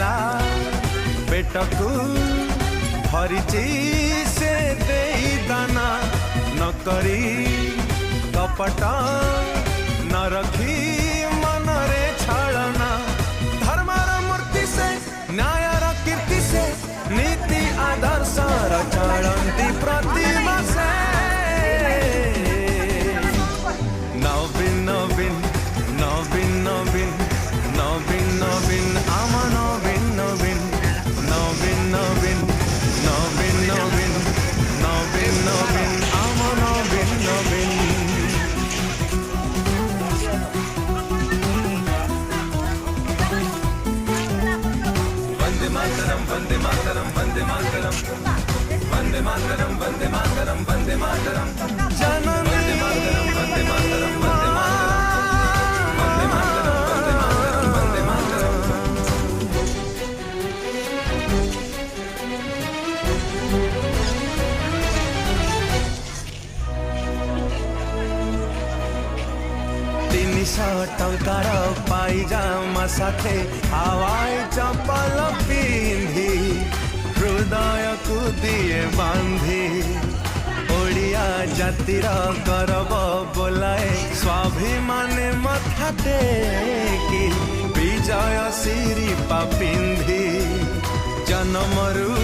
ता पेटकू भरिची से देई दाना न करी कपट न रखी मनरे छलना धर्मर मूर्ति से न्यायर कीर्ति से नीति आदर्श चलती प्रतिमा से नवीन नवीन नवीन नवीन नवीन नवीन आम नवीन नवीन नवीन नवीन नवीन नवीन नवीन नवीन आम नवीन नवीन वंदे मातरम वंदे मातरम वंदे मातरम वंदे मातरम वंदे मातरम वंदे मातरम जननी वंदे मातरम वंदे मातरम वंदे मातरम वंदे मातरम वंदे मातरम वंदे मातरम 300 टंकार पाइजामा साथे हवाई चप्पल पिंधी हृदय को दिए बांधी ओडिया जातिर करब बोलाए स्वाभिमान मथा टेकी विजय सिरिपा पिंधी जन्मरू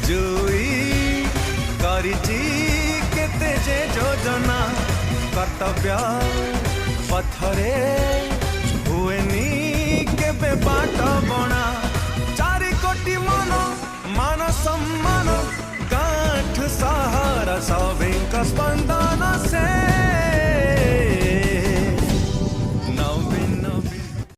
जुई करिची केते जे योजना कर्तव्य पथरे हुएनी केबे